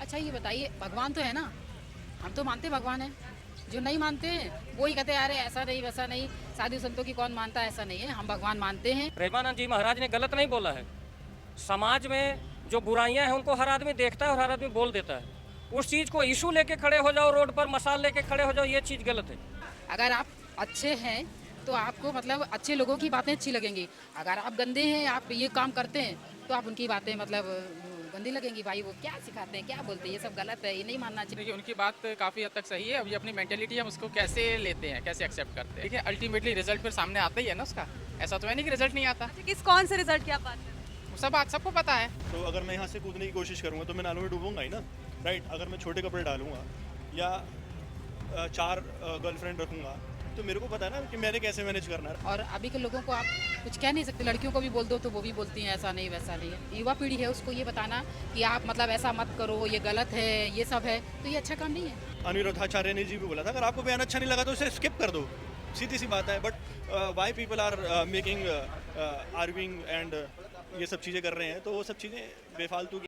अच्छा ये बताइए, भगवान तो है ना, हम तो मानते भगवान है। जो नहीं मानते हैं वही कहते हैं अरे ऐसा नहीं वैसा नहीं, साधु संतों की कौन मानता है, ऐसा नहीं है, हम भगवान मानते हैं। प्रेमानंद जी महाराज ने गलत नहीं बोला है। समाज में जो बुराइयां हैं उनको हर आदमी देखता है और हर आदमी बोल देता है। उस चीज को इशू लेके खड़े हो जाओ, रोड पर मसाल लेके खड़े हो जाओ, ये चीज गलत है। अगर आप अच्छे हैं तो आपको मतलब अच्छे लोगों की बातें अच्छी लगेंगी। अगर आप गंदे हैं, आप ये काम करते हैं, तो आप उनकी बातें मतलब गंदी लगेंगी। भाई वो क्या सिखाते हैं, क्या बोलते हैं, ये सब गलत है, ये नहीं मानना चाहिए। देखिए उनकी बात काफ़ी हद तक सही है। अभी अपनी मेंटेलिटी हम उसको कैसे लेते हैं, कैसे एक्सेप्ट करते हैं। देखिए अल्टीमेटली रिजल्ट फिर सामने आता ही है ना उसका। ऐसा तो है नहीं कि रिजल्ट नहीं आता। किस कौन से रिजल्ट की आप बात कर रहे हैं? वो सब बात सबको पता है। तो अगर मैं यहाँ से कूदने की कोशिश करूँगा तो मैं नालों में डूबूंगा ही ना, राइट। अगर मैं छोटे कपड़े डालूंगा या चार गर्लफ्रेंड रखूंगा तो मेरे को पता है ना कि मैंने कैसे मैनेज करना है। और अभी के लोगों को आप कुछ कह नहीं सकते, लड़कियों को भी बोल दो तो वो भी बोलती हैं ऐसा नहीं वैसा नहीं है। युवा पीढ़ी है, उसको ये बताना कि आप मतलब ऐसा मत करो, ये गलत है, ये सब है, तो ये अच्छा काम नहीं है। अनिरुद्धाचार्य ने जी भी बोला था अगर आपको बयान अच्छा नहीं लगा तो उसे स्किप कर दो, सीधी सी बात है। But why people are making arguing and ये सब चीज़ें कर रहे हैं, तो वो सब चीज़ें बेफालतू की।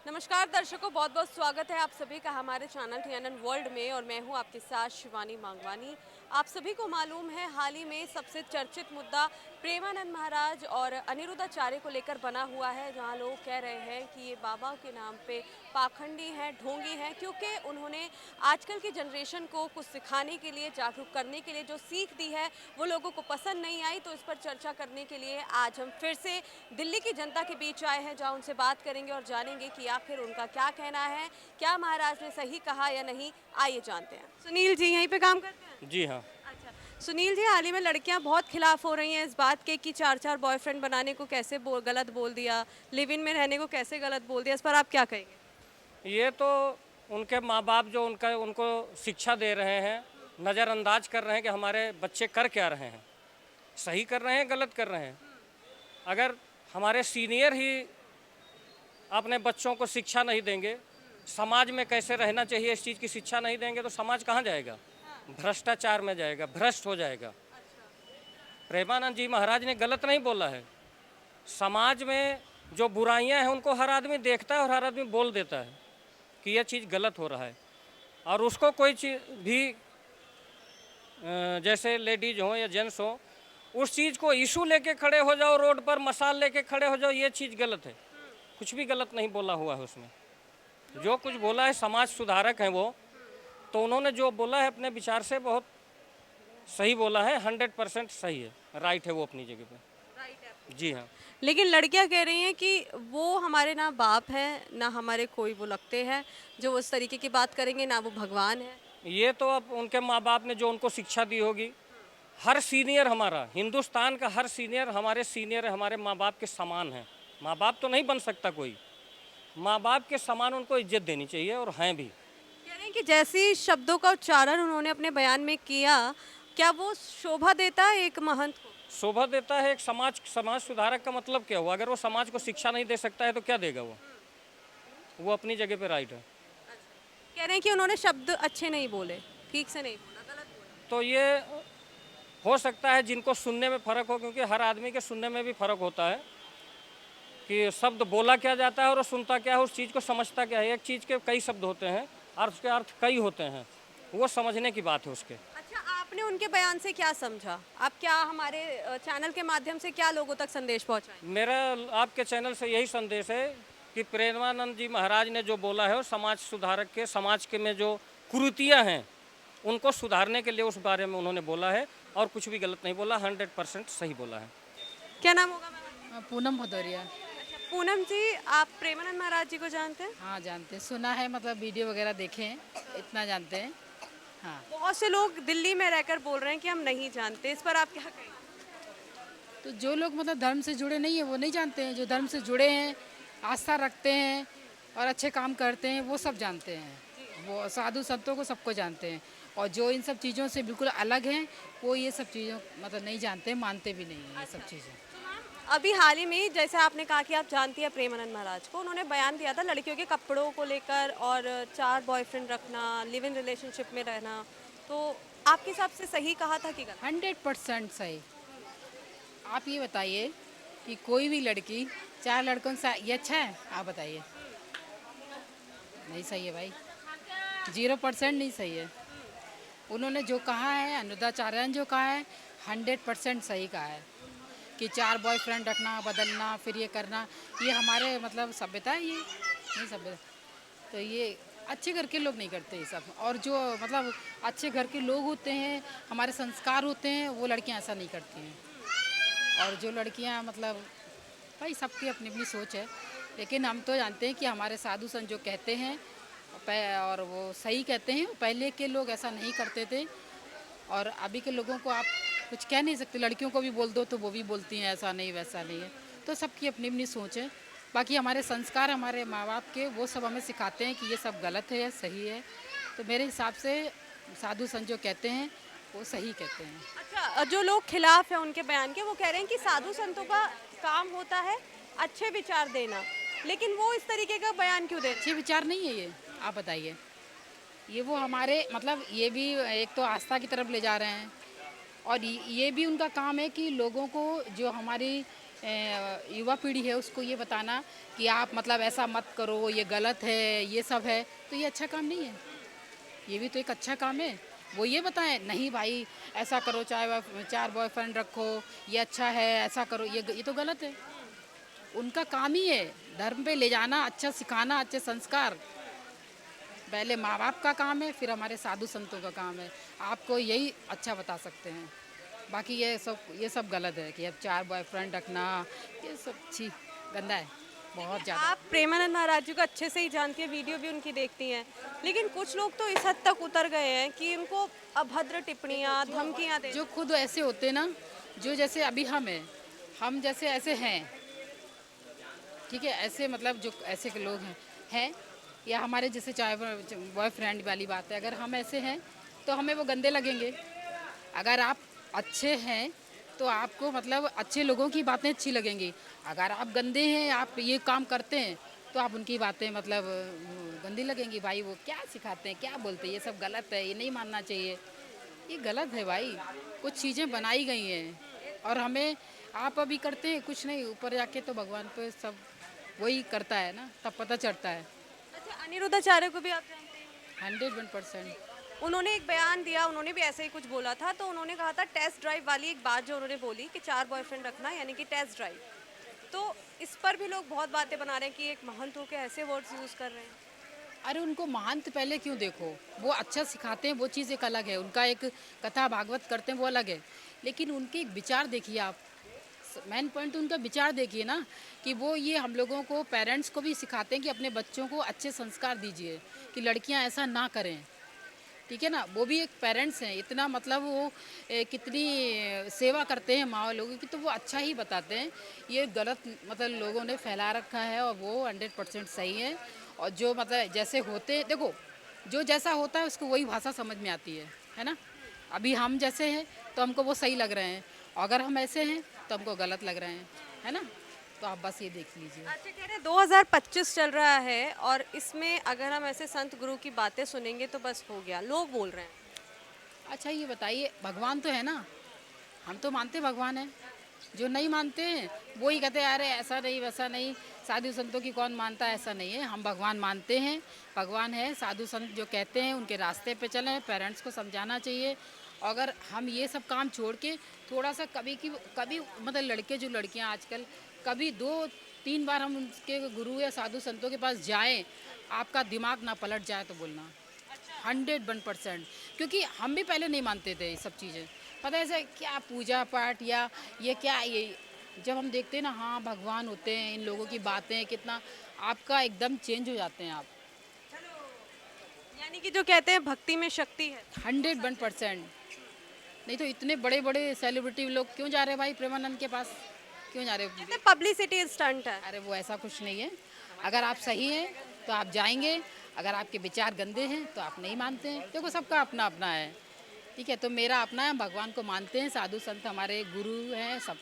नमस्कार दर्शकों, बहुत बहुत स्वागत है आप सभी का हमारे चैनल TNN वर्ल्ड में और मैं हूं आपके साथ शिवानी मांगवानी। आप सभी को मालूम है हाल ही में सबसे चर्चित मुद्दा प्रेमानंद महाराज और अनिरुद्धाचार्य को लेकर बना हुआ है, जहां लोग कह रहे हैं कि ये बाबा के नाम पे पाखंडी हैं, ढोंगी हैं, क्योंकि उन्होंने आजकल की जनरेशन को कुछ सिखाने के लिए, जागरूक करने के लिए जो सीख दी है वो लोगों को पसंद नहीं आई। तो इस पर चर्चा करने के लिए आज हम फिर से दिल्ली की जनता के बीच आए हैं, जहां उनसे बात करेंगे और जानेंगे कि आखिर उनका क्या कहना है, क्या महाराज ने सही कहा या नहीं। आइए जानते हैं। सुनील जी यहीं पे काम करते हैं? जी हाँ। अच्छा सुनील जी, हाल ही में लड़कियां बहुत खिलाफ हो रही हैं इस बात के कि चार चार बॉयफ्रेंड बनाने को कैसे गलत बोल दिया, लिव इन में रहने को कैसे गलत बोल दिया, इस पर आप क्या कहेंगे? ये तो उनके माँ बाप जो उनको शिक्षा दे रहे हैं, नज़रअंदाज कर रहे हैं कि हमारे बच्चे कर क्या रहे हैं, सही कर रहे हैं गलत कर रहे हैं। अगर हमारे सीनियर ही अपने बच्चों को शिक्षा नहीं देंगे, समाज में कैसे रहना चाहिए इस चीज़ की शिक्षा नहीं देंगे, तो समाज कहाँ जाएगा? भ्रष्टाचार में जाएगा, भ्रष्ट हो जाएगा। प्रेमानंद जी महाराज ने गलत नहीं बोला है। समाज में जो बुराइयां हैं उनको हर आदमी देखता है और हर आदमी बोल देता है कि यह चीज़ गलत हो रहा है, और उसको कोई चीज़ भी जैसे लेडीज हो या जेंट्स हो, उस चीज़ को इशू लेके खड़े हो जाओ, रोड पर मसाल लेके खड़े हो जाओ, ये चीज़ गलत है। कुछ भी गलत नहीं बोला हुआ है उसमें। जो कुछ बोला है, समाज सुधारक हैं वो, तो उन्होंने जो बोला है अपने विचार से बहुत सही बोला है, 100% सही है, राइट है वो अपनी जगह पे। जी हाँ। लेकिन लड़कियां कह रही हैं कि वो हमारे ना बाप हैं ना हमारे कोई वो लगते हैं जो उस तरीके की बात करेंगे, ना वो भगवान है। ये तो अब उनके माँ बाप ने जो उनको शिक्षा दी होगी। हर सीनियर हमारा, हिंदुस्तान का हर सीनियर हमारे सीनियर हमारे माँ बाप के समान है। माँ बाप तो नहीं बन सकता कोई, माँ बाप के समान उनको इज्जत देनी चाहिए, और हैं भी। कह रहे हैं कि जैसी शब्दों का उच्चारण उन्होंने अपने बयान में किया, क्या वो शोभा देता है एक महंत को? शोभा देता है एक समाज सुधारक का मतलब क्या हुआ? अगर वो समाज को शिक्षा नहीं दे सकता है तो क्या देगा वो अपनी जगह पे राइट है। कह रहे हैं कि उन्होंने शब्द अच्छे नहीं बोले, ठीक से नहीं बोला, गलत बोला। तो ये हो सकता है जिनको सुनने में फ़र्क हो, क्योंकि हर आदमी के सुनने में भी फ़र्क होता है कि शब्द बोला क्या जाता है और सुनता क्या है, उस चीज़ को समझता क्या है। एक चीज़ के कई शब्द होते हैं और उसके अर्थ कई होते हैं, वो समझने की बात है उसके। अच्छा, आपने उनके बयान से क्या समझा? आप क्या हमारे चैनल के माध्यम से क्या लोगों तक संदेश पहुंचाएं? मेरा आपके चैनल से यही संदेश है कि प्रेमानंद जी महाराज ने जो बोला है, वो समाज सुधारक के, समाज के में जो कुरीतियाँ हैं उनको सुधारने के लिए उस बारे में उन्होंने बोला है, और कुछ भी गलत नहीं बोला, 100% सही बोला है। क्या नाम होगा मैम? पूनम भदौरिया। अच्छा पूनम जी, आप प्रेमानंद महाराज जी को जानते हैं? हाँ जानते हैं, सुना है, मतलब वीडियो वगैरह देखे हैं, इतना जानते हैं। हाँ बहुत से लोग दिल्ली में रहकर बोल रहे हैं कि हम नहीं जानते, इस पर आप क्या कहेंगे? तो जो लोग मतलब धर्म से जुड़े नहीं है वो नहीं जानते हैं, जो धर्म से जुड़े हैं, आस्था रखते हैं और अच्छे काम करते हैं, वो सब जानते हैं। वो साधु संतों को सबको जानते हैं, और जो इन सब चीज़ों से बिल्कुल अलग हैं वो ये सब चीज़ों मतलब नहीं जानते हैं, मानते भी नहीं हैं ये सब चीज़ें। अभी हाल ही में जैसे आपने कहा कि आप जानती हैं प्रेमानंद महाराज को, उन्होंने बयान दिया था लड़कियों के कपड़ों को लेकर और चार बॉयफ्रेंड रखना, लिव इन रिलेशनशिप में रहना, तो आपके हिसाब से सही कहा था कि गलत? 100% सही। आप ये बताइए कि कोई भी लड़की चार लड़कों से ये अच्छा है? आप बताइए। नहीं सही है भाई, 0% नहीं सही है। उन्होंने जो कहा है, अनुराधाचार्य ने जो कहा है, 100% सही कहा है कि 4 बॉयफ्रेंड रखना, बदलना, फिर ये करना, ये हमारे मतलब सभ्यता है, ये नहीं सभ्यता। तो ये अच्छे घर के लोग नहीं करते ये सब, और जो मतलब अच्छे घर के लोग होते हैं, हमारे संस्कार होते हैं, वो लड़कियां ऐसा नहीं करती हैं। और जो लड़कियां मतलब भाई सबकी अपनी अपनी सोच है, लेकिन हम तो जानते हैं कि हमारे साधु संत जो कहते हैं और वो सही कहते हैं। पहले के लोग ऐसा नहीं करते थे, और अभी के लोगों को आप कुछ कह नहीं सकते। लड़कियों को भी बोल दो तो वो भी बोलती हैं ऐसा नहीं वैसा नहीं है। तो सबकी अपनी अपनी सोच है। बाकी हमारे संस्कार, हमारे माँ बाप के, वो सब हमें सिखाते हैं कि ये सब गलत है, सही है। तो मेरे हिसाब से साधु संत जो कहते हैं वो सही कहते हैं। अच्छा, जो लोग खिलाफ हैं उनके बयान के, वो कह रहे हैं कि साधु संतों का काम होता है अच्छे विचार देना, लेकिन वो इस तरीके का बयान क्यों दे रहे हैं? अच्छे विचार नहीं है ये, आप बताइए। ये वो हमारे मतलब ये भी एक तो आस्था की तरफ ले जा रहे हैं, और ये भी उनका काम है कि लोगों को, जो हमारी युवा पीढ़ी है, उसको ये बताना कि आप मतलब ऐसा मत करो, ये गलत है, ये सब है। तो ये अच्छा काम नहीं है, ये भी तो एक अच्छा काम है। वो ये बताएं नहीं भाई ऐसा करो, चाहे 4 बॉयफ्रेंड रखो, ये अच्छा है, ऐसा करो, ये तो गलत है। उनका काम ही है धर्म पे ले जाना, अच्छा सिखाना, अच्छे संस्कार। पहले माँ बाप का काम है, फिर हमारे साधु संतों का काम है। आपको यही अच्छा बता सकते हैं। बाकी ये सब गलत है कि अब 4 बॉयफ्रेंड रखना, ये सब छी गंदा है बहुत ज़्यादा। आप प्रेमानंद महाराज जी को अच्छे से ही जानती हैं, वीडियो भी उनकी देखती हैं, लेकिन कुछ लोग तो इस हद तक उतर गए हैं कि उनको अभद्र टिप्पणियां, धमकियां दे। जो खुद ऐसे होते ना, जो जैसे अभी हम जैसे ऐसे हैं, ठीक है, ऐसे मतलब जो ऐसे के लोग हैं या हमारे जैसे चाहे बॉयफ्रेंड वाली बात है, अगर हम ऐसे हैं तो हमें वो गंदे लगेंगे। अगर आप अच्छे हैं तो आपको मतलब अच्छे लोगों की बातें अच्छी लगेंगी। अगर आप गंदे हैं, आप ये काम करते हैं, तो आप उनकी बातें मतलब गंदी लगेंगी। भाई वो क्या सिखाते हैं, क्या बोलते हैं, ये सब गलत है, ये नहीं मानना चाहिए, ये गलत है भाई। कुछ चीज़ें बनाई गई हैं और हमें, आप अभी करते हैं कुछ नहीं, ऊपर जाके तो भगवान पे सब वही करता है ना, तब पता चलता है। अच्छा, अनिरुद्धाचार्य को भी आप जानते हैं? 101%। उन्होंने एक बयान दिया, उन्होंने भी ऐसे ही कुछ बोला था। तो उन्होंने कहा था टेस्ट ड्राइव वाली एक बात जो उन्होंने बोली कि 4 बॉयफ्रेंड रखना यानी कि टेस्ट ड्राइव। तो इस पर भी लोग बहुत बातें बना रहे हैं कि एक महंत होकर ऐसे वर्ड्स यूज़ कर रहे हैं। अरे उनको महंत पहले क्यों देखो, वो अच्छा सिखाते हैं, वो चीज़ एक अलग है। उनका एक कथा भागवत करते हैं, वो अलग है। लेकिन उनके एक विचार देखिए आप, मेन पॉइंट उनका विचार देखिए ना, कि वो ये हम लोगों को, पेरेंट्स को भी सिखाते हैं कि अपने बच्चों को अच्छे संस्कार दीजिए, कि लड़कियां ऐसा ना करें, ठीक है ना। वो भी एक पेरेंट्स हैं, इतना मतलब वो कितनी सेवा करते हैं माँ लोगों की, तो वो अच्छा ही बताते हैं। ये गलत मतलब लोगों ने फैला रखा है, और वो 100% सही है। और जो मतलब जैसे होते, देखो जो जैसा होता है उसको वही भाषा समझ में आती है ना। अभी हम जैसे हैं तो हमको वो सही लग रहे हैं, अगर हम ऐसे हैं तो हमको गलत लग रहे हैं, है ना। तो आप बस ये देख लीजिए। अच्छा, कह रहे हैं 2025 चल रहा है और इसमें अगर हम ऐसे संत गुरु की बातें सुनेंगे तो बस हो गया, लोग बोल रहे हैं। अच्छा ये बताइए, भगवान तो है ना, हम तो मानते भगवान है। जो नहीं मानते हैं वो ही कहते हैं अरे ऐसा नहीं वैसा नहीं, साधु संतों की कौन मानता है, ऐसा नहीं है। हम भगवान मानते हैं, भगवान है। साधु संत जो कहते हैं उनके रास्ते पे चलें, पेरेंट्स को समझाना चाहिए। अगर हम ये सब काम छोड़ के थोड़ा सा कभी मतलब लड़के जो लड़कियां आजकल कभी 2-3 बार हम उनके गुरु या साधु संतों के पास जाएं, आपका दिमाग ना पलट जाए तो बोलना। 101%। क्योंकि हम भी पहले नहीं मानते थे ये सब चीज़ें, पता है ऐसे क्या पूजा पाठ या ये क्या, ये जब हम देखते हैं ना, हाँ भगवान होते हैं, इन लोगों की बातें कितना आपका एकदम चेंज हो जाते हैं आप। यानी कि जो कहते हैं भक्ति में शक्ति है। 101%। नहीं तो इतने बड़े बड़े सेलिब्रिटी लोग क्यों जा रहे हैं भाई प्रेमानंद के पास, क्यों जा रहे हो? कहते पब्लिसिटी स्टंट है। अरे वो ऐसा कुछ नहीं है। अगर आप सही हैं तो आप जाएंगे, अगर आपके विचार गंदे हैं तो आप नहीं मानते हैं। देखो सबका अपना अपना है, ठीक है। तो मेरा अपना है, भगवान को मानते हैं, साधु संत हमारे गुरु हैं, सब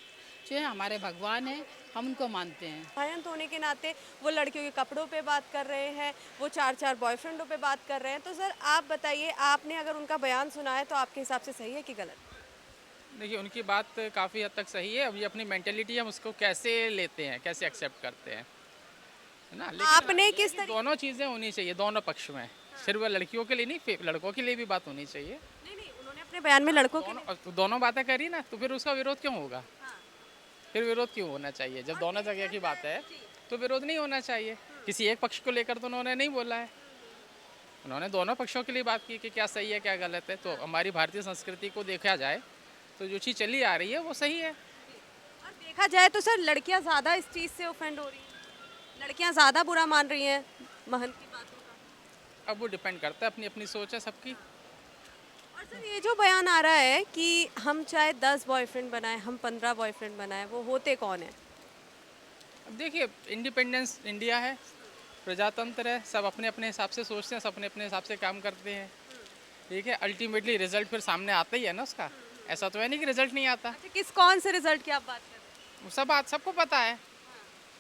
जो है हमारे भगवान हैं, हम उनको मानते हैं। भयंत होने के नाते वो लड़कियों के कपड़ों पे बात कर रहे हैं, वो 4-4 बॉयफ्रेंडों पे बात कर रहे हैं। तो सर आप बताइए, आपने अगर उनका बयान सुना है तो आपके हिसाब से सही है कि गलत? देखिए, उनकी बात काफ़ी हद तक सही है। अब ये अपनी मेंटेलिटी हम उसको कैसे लेते हैं, कैसे एक्सेप्ट करते हैं। है ना। लेकिन आपने किस तरीके दोनों चीज़ें होनी चाहिए दोनों पक्ष में, सिर्फ लड़कियों के लिए नहीं, लड़कों के लिए भी बात होनी चाहिए। नहीं नहीं, उन्होंने अपने बयान में लड़कों के दोनों बातें करी ना, तो फिर उसका विरोध क्यों होगा? फिर विरोध क्यों होना चाहिए? जब दोनों जगह की बात है तो विरोध नहीं होना चाहिए। किसी एक पक्ष को लेकर तो उन्होंने नहीं बोला है, उन्होंने दोनों पक्षों के लिए बात की कि क्या सही है क्या गलत है। तो हमारी भारतीय संस्कृति को देखा जाए तो जो चीज़ चली आ रही है वो सही है। और देखा जाए तो सर लड़कियां ज़्यादा इस चीज़ से ऑफेंड हो रही हैं, लड़कियां ज़्यादा बुरा मान रही हैं महंत की बातों का। अब वो डिपेंड करता है, अपनी अपनी सोच है सबकी। और सर ये जो बयान आ रहा है कि हम चाहे 10 बॉयफ्रेंड बनाए, हम 15 बॉयफ्रेंड बनाए, वो होते कौन है? अब देखिए, इंडिपेंडेंस इंडिया है, प्रजातंत्र है, सब अपने अपने हिसाब से सोचते हैं, सब अपने अपने हिसाब से काम करते हैं। ठीक है, अल्टीमेटली रिजल्ट फिर सामने आता ही है ना उसका। ऐसा तो है नहीं कि रिजल्ट नहीं आता। अच्छा, किस कौन से रिजल्ट की आप बात कर रहे हैं? वो सब बात सबको पता है,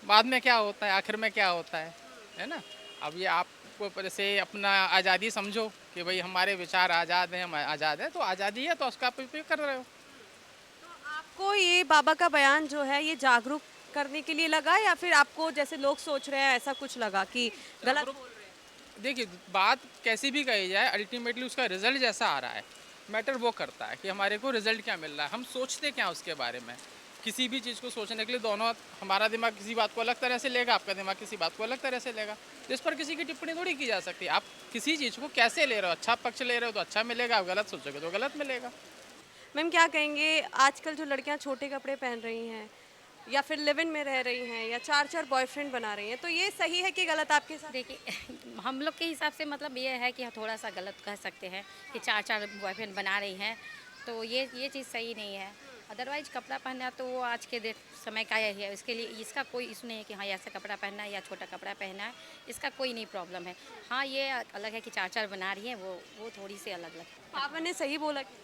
बाद में क्या होता है, आखिर में क्या होता है ना। अब ये आपको जैसे अपना आज़ादी समझो कि भाई हमारे विचार आज़ाद हैं, हम आज़ाद हैं, तो आज़ादी है तो उसका आप उपयोग कर रहे हो। आपको ये बाबा का बयान जो है ये जागरूक करने के लिए लगा, या फिर आपको जैसे लोग सोच रहे हैं ऐसा कुछ लगा कि गलत बोल रहे हैं? देखिए, बात कैसी भी कही जाए, अल्टीमेटली उसका रिजल्ट जैसा आ रहा है, मैटर वो करता है कि हमारे को रिजल्ट क्या मिल रहा है, हम सोचते क्या उसके बारे में। किसी भी चीज़ को सोचने के लिए दोनों, हमारा दिमाग किसी बात को अलग तरह से लेगा, आपका दिमाग किसी बात को अलग तरह से लेगा। तो इस पर किसी की टिप्पणी थोड़ी की जा सकती। आप किसी चीज़ को कैसे ले रहे हो, अच्छा पक्ष ले रहे हो तो अच्छा मिलेगा, आप गलत सोचोगे तो गलत मिलेगा। मैम क्या कहेंगे, आजकल जो लड़कियां छोटे कपड़े पहन रही हैं या फिर लिव इन में रह रही हैं या 4-4 बॉयफ्रेंड बना रही हैं, तो ये सही है कि गलत आपके साथ? देखिए हम लोग के हिसाब से मतलब ये है कि थोड़ा सा गलत कह सकते हैं कि 4-4 बॉयफ्रेंड बना रही हैं, तो ये चीज़ सही नहीं है। अदरवाइज कपड़ा पहनना तो वो आज के समय का ही है, इसके लिए इसका कोई इशू नहीं है कि हाँ ऐसा कपड़ा पहनना है या छोटा कपड़ा पहनना है, इसका कोई नहीं प्रॉब्लम है। हाँ ये अलग है कि 4-4 बना रही हैं, वो थोड़ी सी अलग है। पापा ने सही बोला कि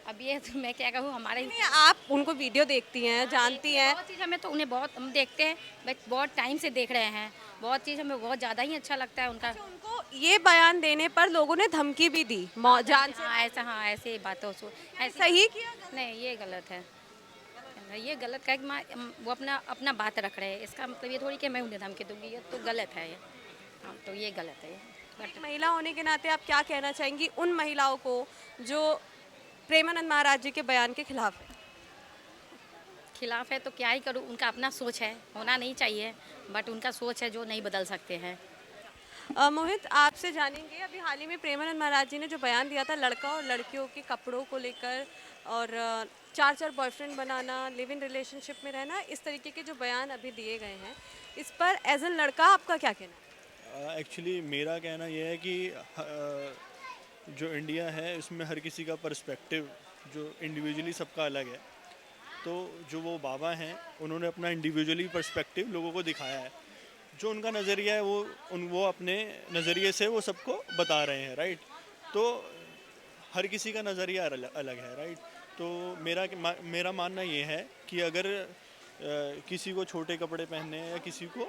अब ये तो मैं क्या कहूँ, हमारे नहीं, आप उनको वीडियो देखती हैं, जानती हैं। बहुत चीज़ हमें तो उन्हें बहुत हम देखते हैं, बट बहुत टाइम से देख रहे हैं, बहुत चीज़ हमें बहुत ज़्यादा ही अच्छा लगता है उनका। अच्छा, उनको ये बयान देने पर लोगों ने धमकी भी दी जान से। हाँ ऐसे बातों से ऐसे सही किया? नहीं, ये गलत है, ये गलत है कि वो अपना बात रख रहे हैं, इसका मतलब ये थोड़ी कि मैं उन्हें धमकी दूंगी, ये तो गलत है ये। हाँ तो ये गलत है। एक महिला होने के नाते आप क्या कहना चाहेंगी उन महिलाओं को जो प्रेमानंद महाराज जी के बयान के खिलाफ है? खिलाफ है तो क्या ही करूँ, उनका अपना सोच है, होना नहीं चाहिए, बट उनका सोच है जो नहीं बदल सकते हैं। मोहित, आपसे जानेंगे, अभी हाल ही में प्रेमानंद महाराज जी ने जो बयान दिया था लड़का और लड़कियों के कपड़ों को लेकर और 4-4 boyfriend banana, live in relationship में रहना, इस तरीके के जो बयान अभी दिए गए हैं, इस पर एज एन लड़का आपका क्या कहना है? एक्चुअली मेरा कहना यह है कि जो इंडिया है उसमें हर किसी का पर्सपेक्टिव जो इंडिविजुअली सबका अलग है। तो जो वो बाबा हैं उन्होंने अपना इंडिविजुअली पर्सपेक्टिव लोगों को दिखाया है, जो उनका नज़रिया है वो अपने नज़रिए से वो सबको बता रहे हैं, राइट। तो हर किसी का नज़रिया अलग है, राइट। तो मेरा मानना ये है कि अगर किसी को छोटे कपड़े पहनने हैं या किसी को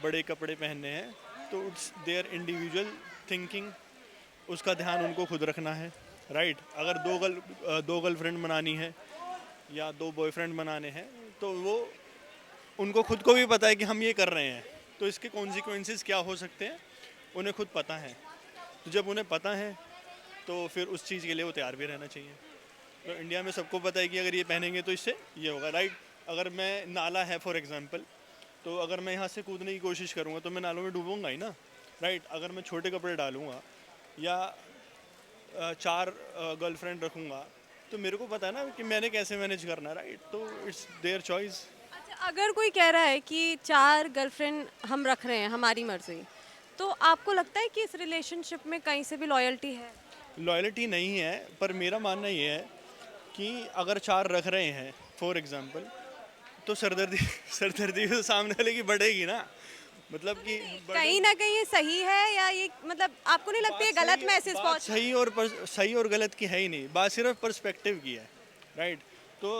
बड़े कपड़े पहनने हैं तो इट्स देयर इंडिविजुअल थिंकिंग, उसका ध्यान उनको खुद रखना है, राइट। अगर दो गर्लफ्रेंड बनानी है या 2 बॉयफ्रेंड बनाने हैं तो वो उनको खुद को भी पता है कि हम ये कर रहे हैं, तो इसके कॉन्सिक्वेंसेस क्या हो सकते हैं उन्हें खुद पता है। तो जब उन्हें पता है तो फिर उस चीज़ के लिए वो तैयार भी रहना चाहिए। तो इंडिया में सबको पता है कि अगर ये पहनेंगे तो इससे ये होगा, राइट। अगर मैं नाला है फॉर एग्जांपल, तो अगर मैं यहाँ से कूदने की कोशिश करूँगा तो मैं नालों में डूबूंगा ही ना, राइट। अगर मैं छोटे कपड़े डालूँगा या 4 गर्लफ्रेंड रखूँगा तो मेरे को पता है ना कि मैंने कैसे मैनेज करना है, राइट। तो इट्स देयर चॉइस। अच्छा, अगर कोई कह रहा है कि 4 गर्लफ्रेंड हम रख रहे हैं हमारी मर्जी, तो आपको लगता है कि इस रिलेशनशिप में कहीं से भी लॉयल्टी है? लॉयल्टी नहीं है, पर मेरा मानना ये है कि अगर 4 रख रहे हैं फॉर एग्जांपल तो सरदर्दी तो सामने वाले की बढ़ेगी ना, मतलब कि कहीं ना कहीं ये सही है या ये मतलब आपको नहीं लगता ये गलत मैसेज बात पहुंच? सही और गलत की है ही नहीं, बात सिर्फ पर्सपेक्टिव की है, राइट। तो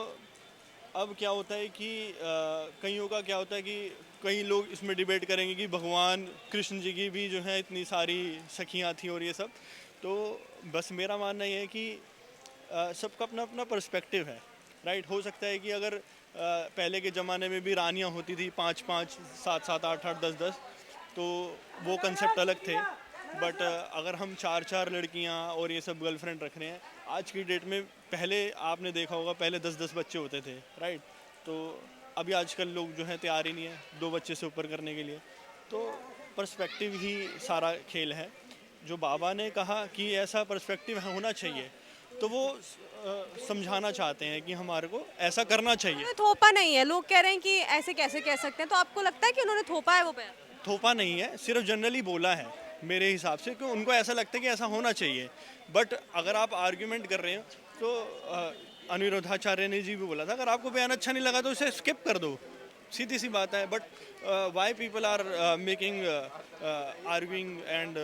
अब क्या होता है कि कईयों का क्या होता है कि कई लोग इसमें डिबेट करेंगे कि भगवान कृष्ण जी की भी जो है इतनी सारी सखियाँ थी और ये सब। तो बस मेरा मानना ये है कि सबका अपना अपना पर्सपेक्टिव है, राइट। हो सकता है कि अगर पहले के ज़माने में भी रानियाँ होती थी 5-5, 7-7, 8-8, 10-10, तो वो कंसेप्ट अलग थे। बट अगर हम 4-4 लड़कियां और ये सब गर्लफ्रेंड रख रहे हैं आज की डेट में, पहले आपने देखा होगा पहले 10-10 बच्चे होते थे, राइट? तो अभी आजकल लोग जो हैं तैयार ही नहीं है 2 बच्चे से ऊपर करने के लिए। तो पर्सपेक्टिव ही सारा खेल है। जो बाबा ने कहा कि ऐसा पर्सपेक्टिव होना चाहिए, तो वो समझाना चाहते हैं कि हमारे को ऐसा करना चाहिए। उन्होंने थोपा नहीं है, लोग कह रहे हैं कि ऐसे कैसे कह सकते हैं, तो आपको लगता है कि उन्होंने थोपा है वो बयान? थोपा नहीं है, सिर्फ जनरली बोला है मेरे हिसाब से, कि उनको ऐसा लगता है कि ऐसा होना चाहिए। बट अगर आप आर्ग्यूमेंट कर रहे हो तो अनिरुद्धाचार्य ने जी भी बोला था, अगर आपको बयान अच्छा नहीं लगा तो उसे स्किप कर दो, सीधी सी बात है। But why people are making arguing and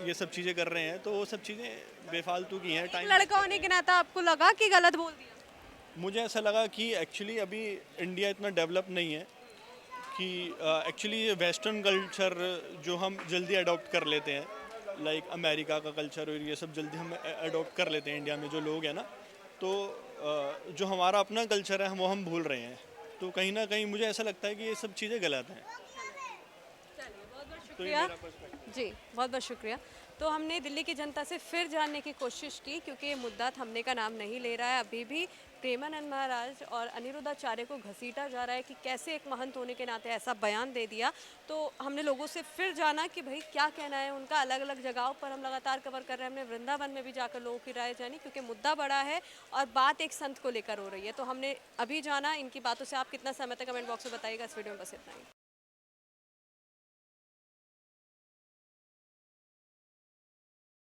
ये सब चीज़ें कर रहे हैं, तो वो सब चीज़ें बेफालतू की हैं। टाइम लड़का होने के नाते आपको लगा कि गलत बोल दिया? मुझे ऐसा लगा कि एक्चुअली अभी इंडिया इतना डेवलप नहीं है कि एक्चुअली ये वेस्टर्न कल्चर जो हम जल्दी अडॉप्ट कर लेते हैं, लाइक अमेरिका का कल्चर और ये सब जल्दी हम अडॉप्ट कर लेते हैं इंडिया में जो लोग हैं ना, तो जो हमारा अपना कल्चर है वो हम भूल रहे हैं। तो कहीं ना कहीं मुझे ऐसा लगता है कि ये सब चीज़ें गलत हैं। तो ये शुक्रिया मेरा पर्सपेक्टिव। जी, बहुत बहुत शुक्रिया। तो हमने दिल्ली की जनता से फिर जानने की कोशिश की, क्योंकि ये मुद्दा थमने का नाम नहीं ले रहा है। अभी भी प्रेमानंद महाराज और अनिरुद्धाचार्य को घसीटा जा रहा है कि कैसे एक महंत होने के नाते ऐसा बयान दे दिया। तो हमने लोगों से फिर जाना कि भाई क्या कहना है उनका। अलग अलग जगहों पर हम लगातार कवर कर रहे हैं। हमने वृंदावन में भी जाकर लोगों की राय जानी, क्योंकि मुद्दा बड़ा है और बात एक संत को लेकर हो रही है। तो हमने अभी जाना, इनकी बातों से आप कितना सहमत है कमेंट बॉक्स में बताइएगा। इस वीडियो में बस इतना ही।